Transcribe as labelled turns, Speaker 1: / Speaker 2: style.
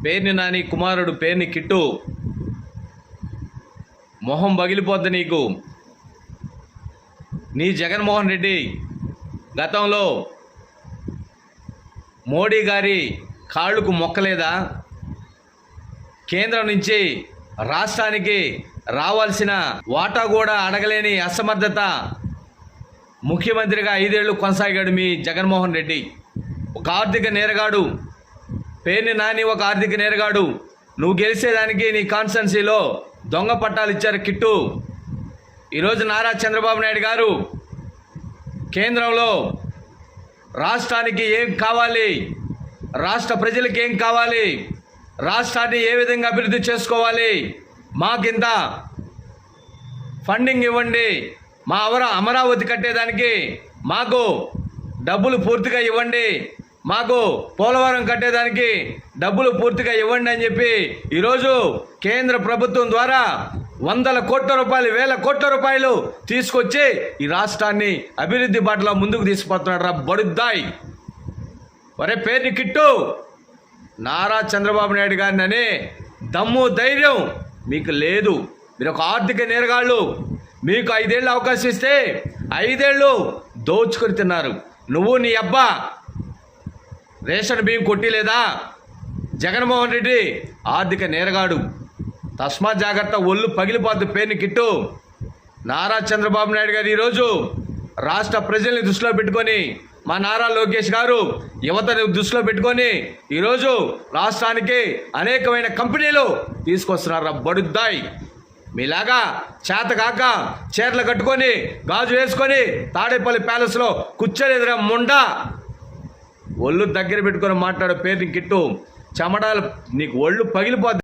Speaker 1: పేర్ని నాని కుమారుడు పేర్ని కిట్టు. మొహం పగిలిపోద్ది నీకు. నీ జగన్మోహన్ రెడ్డి గతంలో మోడీ గారి కాళ్ళకు మొక్కలేదా? కేంద్రం నుంచి రాష్ట్రానికి రావాల్సిన వాటా కూడా అడగలేని అసమర్థత ముఖ్యమంత్రిగా 5 ఏళ్ళు కొనసాగాడు మీ జగన్మోహన్ రెడ్డి. ఒక ఆర్థిక నేరగాడు. పేర్ని నాని ఒక ఆర్థిక నేరగాడు. నువ్వు గెలిచేదానికి నీ కాన్స్టిట్యున్సీలో దొంగ పట్టాలు ఇచ్చారు కిట్టు. ఈరోజు నారా చంద్రబాబు నాయుడు గారు కేంద్రంలో రాష్ట్రానికి ఏం కావాలి, రాష్ట్ర ప్రజలకు ఏం కావాలి, రాష్ట్రాన్ని ఏ విధంగా అభివృద్ధి చేసుకోవాలి, మాకింత ఫండింగ్ ఇవ్వండి, మా అమరావతి కట్టేదానికి మాకు డబ్బులు పూర్తిగా ఇవ్వండి, మాకు పోలవరం కట్టేదానికి డబ్బులు పూర్తిగా ఇవ్వండి అని చెప్పి ఈరోజు కేంద్ర ప్రభుత్వం ద్వారా 100 కోట్ల రూపాయలు 1000 కోట్ల రూపాయలు తీసుకొచ్చి ఈ రాష్ట్రాన్ని అభివృద్ధి బాటలో ముందుకు తీసుకుపోతున్నాడు రా బడుద్దాయ్. ఒరే పేర్ని కిట్టు, నారా చంద్రబాబు నాయుడు గారిని అనే దమ్ము ధైర్యం మీకు లేదు. మీరు ఒక ఆర్థిక నేరగాళ్ళు. మీకు 5 ఏళ్ళు అవకాశం ఇస్తే 5 ఏళ్ళు దోచుకొని తిన్నారు. నువ్వు నీ అబ్బా రేషన్ బియ్యం కొట్టిలేదా? జగన్మోహన్ రెడ్డి ఆర్థిక నేరగాడు. తస్మాత్ జాగ్రత్త, ఒళ్ళు పగిలిపోద్ది పేర్ని కిట్టు. నారా చంద్రబాబు నాయుడు గారు ఈరోజు రాష్ట్ర ప్రజల్ని దృష్టిలో పెట్టుకొని, మా నారా లోకేష్ గారు యువతని దృష్టిలో పెట్టుకొని ఈరోజు రాష్ట్రానికి అనేకమైన కంపెనీలు తీసుకొస్తున్నారు బడుద్దాయ్. మీలాగా చేతకాక చీరలు కట్టుకొని గాజు వేసుకొని తాడేపల్లి ప్యాలెస్లో కూర్చోలేదురా ముండా. ఒళ్ళు దగ్గర పెట్టుకొని మాట్లాడే పేర్ని కిట్టు. చెమడాలు నీకు ఒళ్ళు పగిలిపోద్ది.